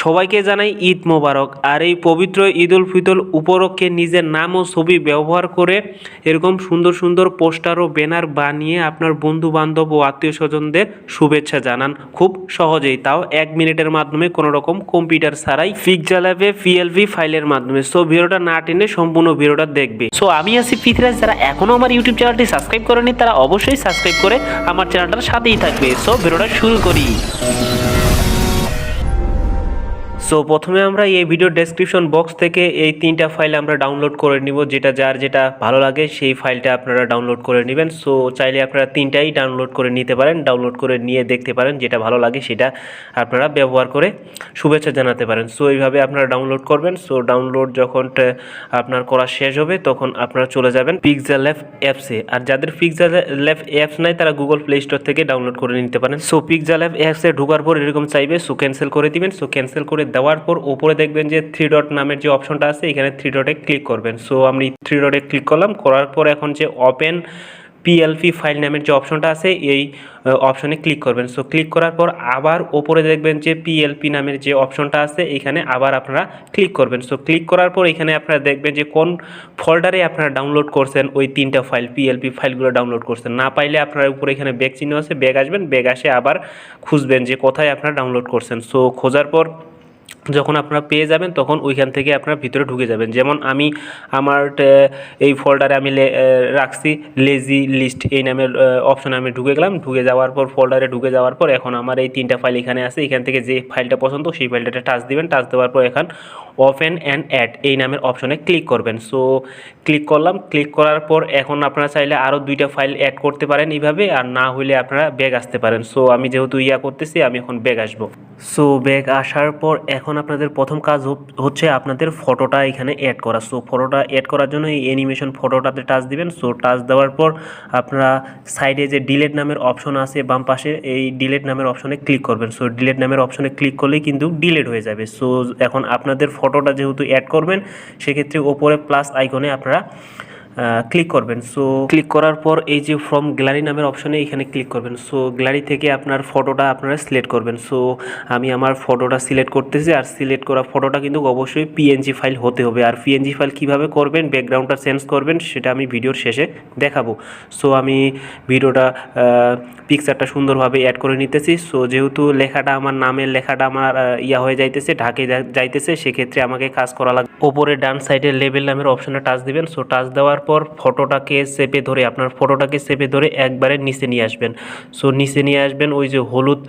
সবাইকে জানাই ঈদ মোবারক। আর এই পবিত্র ঈদ উল ফিতর উপলক্ষে নিজের নাম ও ছবি ব্যবহার করে এরকম সুন্দর সুন্দর পোস্টার ও ব্যানার বানিয়ে আপনার বন্ধু বান্ধব ও আত্মীয় স্বজনদের শুভেচ্ছা জানান খুব সহজেই, তাও 1 মিনিটের মাধ্যমে কোনো রকম কম্পিউটার ছাড়াই পিক্সেলল্যাবে পিএলপি ফাইলের মাধ্যমে। সো ভিডিওটা না টেনে সম্পূর্ণ ভিডিওটা দেখবে। সো আমি আছি পৃথ্বীরাজ, যারা এখনও আমার ইউটিউব চ্যানেলটি সাবস্ক্রাইব করেনি তারা অবশ্যই সাবস্ক্রাইব করে আমার চ্যানেলটার সাথেই থাকবে। সো ভিডিওটা শুরু করি। সো প্রথমে আমরা এই ভিডিও ডেসক্রিপশন বক্স থেকে এই 3টা ফাইল আমরা ডাউনলোড করে নিব, যার যেটা ভালো লাগে সেই ফাইলটা আপনারা ডাউনলোড করে নেবেন। সো চাইলে আপনারা 3টাই ডাউনলোড করে নিতে পারেন, ডাউনলোড করে নিয়ে দেখতে পারেন, যেটা ভালো লাগে সেটা আপনারা ব্যবহার করে শুভেচ্ছা জানাতে পারেন। সো এইভাবে আপনারা ডাউনলোড করবেন। সো ডাউনলোড যখন আপনার করা শেষ হবে তখন আপনারা চলে যাবেন PixelLeb অ্যাপসে। আর যাদের PixelLeb অ্যাপস নাই তারা গুগল প্লে স্টোর থেকে ডাউনলোড করে নিতে পারেন। সো PixelLeb অ্যাপসে ঢোকার পর এরকম চাইবে, সো ক্যান্সেল করে দিবেন। সো ক্যান্সেল করে দেওয়ার পর উপরে দেখবেন যে 3 ডট নামের যে অপশনটা আছে, এখানে 3 ডটে ক্লিক করবেন। সো আমি 3 ডটে ক্লিক করলাম, করার পর এখন যে ওপেন পিএলপি ফাইল নামের যে অপশনটা আছে এই অপশনে ক্লিক করবেন। সো ক্লিক করার পর আবার ওপরে দেখবেন যে পিএলপি নামের যে অপশনটা আছে, এখানে আবার আপনারা ক্লিক করবেন। সো ক্লিক করার পর এখানে আপনারা দেখবেন যে কোন ফোল্ডারে আপনারা ডাউনলোড করছেন ওই 3টা ফাইল, পিএলপি ফাইলগুলো ডাউনলোড করছেন। না পাইলে আপনারা উপরে এখানে ব্যাক চিহ্ন আছে, ব্যাক আসবেন, ব্যাক আসে আবার খুঁজবেন যে কোথায় আপনারা ডাউনলোড করছেন। সো খোঁজার পর যখন আপনারা পেয়ে যাবেন তখন ওইখান থেকে আপনারা ভিতরে ঢুকে যাবেন। যেমন আমি আমার এই ফোল্ডারে আমি রাখছি লেজি লিস্ট এই নামের অপশনে আমি ঢুকে গেলাম। ঢুকে যাওয়ার পর ফোল্ডারে ঢুকে যাওয়ার পর এখন আমার এই 3টা ফাইল এখানে আছে, এখান থেকে যে ফাইলটা পছন্দ সেই ফাইলটাতে টাচ দিবেন। টাচ দেওয়ার পর এখন ওপেন অ্যান্ড অ্যাড এই নামের অপশনে ক্লিক করবেন। সো ক্লিক করলাম, ক্লিক করার পর এখন আপনারা চাইলে আরও 2টা ফাইল অ্যাড করতে পারেন এইভাবে, আর না হলে আপনারা ব্যাগ আসতে পারেন। সো আমি যেহেতু করতেছি আমি এখন ব্যাগ আসবো। সো ব্যাগ আসার পর এখন আপনাদের প্রথম কাজ হচ্ছে আপনাদের ফটোটা এখানে অ্যাড করা। সো ফটোটা অ্যাড করার জন্য এই অ্যানিমেশন ফটোটাতে টাচ দিবেন। সো টাচ দেওয়ার পর আপনারা সাইডে যে ডিলেট নামের অপশন আছে বাম পাশে, এই ডিলেট নামের অপশনে ক্লিক করবেন। সো ডিলেট নামের অপশনে ক্লিক করলেই কিন্তু ডিলেট হয়ে যাবে। সো এখন আপনাদের ফটোটা যেহেতু অ্যাড করবেন সেক্ষেত্রে ওপরে প্লাস আইকনে আপনারা ক্লিক করবেন। সো ক্লিক করার পর এই যে ফ্রম গ্যালারি নামের অপশনে এখানে ক্লিক করবেন। সো গ্যালারি থেকে আপনার ফটোটা আপনারা সিলেক্ট করবেন। সো আমি আমার ফটোটা সিলেক্ট করতেছি, আর সিলেক্ট করা ফটোটা কিন্তু অবশ্যই পিএনজি ফাইল হতে হবে। আর পিএনজি ফাইল কীভাবে করবেন, ব্যাকগ্রাউন্ডটা চেঞ্জ করবেন সেটা আমি ভিডিওর শেষে দেখাবো। সো আমি ভিডিওটা পিকচারটা সুন্দরভাবে অ্যাড করে নিতেছি। সো যেহেতু লেখাটা আমার নামের লেখাটা আমার হয়ে যাইতেছে, ঢাকে যাইতেছে, সেক্ষেত্রে আমাকে কাজ করা লাগবে। ওপরে ডান সাইডে লেবেল নামের অপশনে টাচ দিবেন। সো টাচ দেওয়ার পর ফটোটাকে চেপে ধরে আপনার ফটোটাকে চেপে ধরে একবারে নিচে নিয়ে আসবেন। সো নিচে নিয়ে আসবেন, ওই যে হলুদ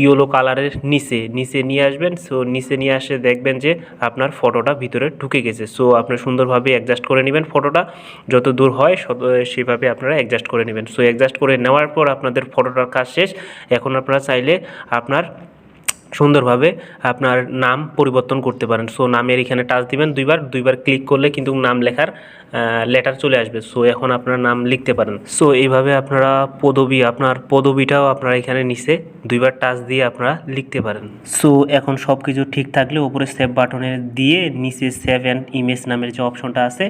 ইয়েলো কালারের নিচে নিয়ে আসবেন। সো নিচে নিয়ে আসে দেখবেন যে আপনার ফটোটা ভিতরে ঢুকে গেছে। সো আপনার সুন্দরভাবে অ্যাডজাস্ট করে নেবেন, ফটোটা যত দূর হয় সেভাবে আপনারা অ্যাডজাস্ট করে নেবেন। সো অ্যাডজাস্ট করে নেওয়ার পর আপনাদের ফটোটার কাজ শেষ। এখন আপনারা চাইলে আপনার সুন্দরভাবে আপনার নাম পরিবর্তন করতে পারেন। সো নামের এখানে টাচ দিবেন দুইবার ক্লিক করলে কিন্তু নাম লেখার লেটার চলে আসবে। সো এখন আপনার নাম লিখতে পারেন। সো এইভাবে আপনারা আপনার পদবিটাও আপনারা এখানে নিচে 2বার টাচ দিয়ে আপনারা লিখতে পারেন। সো এখন সব কিছু ঠিক থাকলে উপরে সেভ বাটনে দিয়ে নিচে সেভ অ্যান্ড ইমেজ নামের যে অপশনটা আছে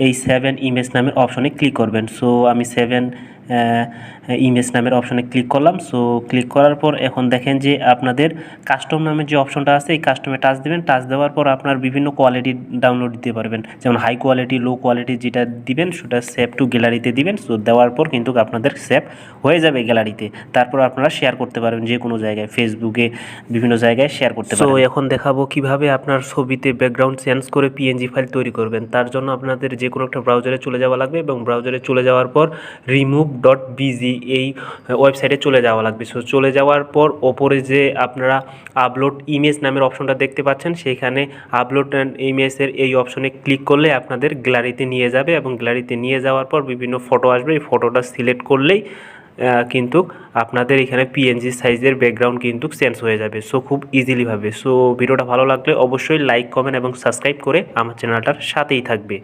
এই সেভ অ্যান্ড ইমেজ নামের অপশনে ক্লিক করবেন। সো আমি সেভ অ্যান্ড ইমেজ নামের অপশনে ক্লিক করলাম। সো ক্লিক করার পর এখন দেখেন যে আপনাদের কাস্টম নামের যে অপশনটা আছে এই কাস্টমে টাচ দেবেন। টাচ দেওয়ার পর আপনার বিভিন্ন কোয়ালিটি ডাউনলোড দিতে পারবেন, যেমন হাই কোয়ালিটি, লো কোয়ালিটি যেটা দিবেন সেটা সেভ টু গ্যালারিতে দিবেন। সো দেওয়ার পর কিন্তু আপনাদের সেভ হয়ে যাবে গ্যালারিতে। তারপর আপনারা শেয়ার করতে পারবেন যে কোনো জায়গায়, ফেসবুকে বিভিন্ন জায়গায় শেয়ার করতে পারবেন। সো এখন দেখাবো কিভাবে আপনার ছবিতে ব্যাকগ্রাউন্ড চেঞ্জ করে পিএনজি ফাইল তৈরি করবেন। তার জন্য আপনাদের যে কোনো একটা ব্রাউজারে চলে যাওয়া লাগবে এবং ব্রাউজারে চলে যাওয়ার পর remove.bg এই ওয়েবসাইটে চলে যাওয়া লাগবে। সো চলে যাওয়ার পর ওপরে যে আপনারা আপলোড ইমেজ নামের অপশনটা দেখতে পাচ্ছেন, সেইখানে আপলোড অ্যান্ড ইমেজের এই অপশনে ক্লিক করলে আপনাদের গ্যালারিতে নিয়ে যাবে এবং গ্যালারিতে নিয়ে যাওয়ার পর বিভিন্ন ফটো আসবে। এই ফটোটা সিলেক্ট করলেই কিন্তু আপনাদের এখানে পিএনজি সাইজের ব্যাকগ্রাউন্ড কিন্তু চেঞ্জ হয়ে যাবে। সো খুব ইজিলিভাবে। সো ভিডিওটা ভালো লাগলে অবশ্যই লাইক, কমেন্ট এবং সাবস্ক্রাইব করে আমার চ্যানেলটার সাথেই থাকবে।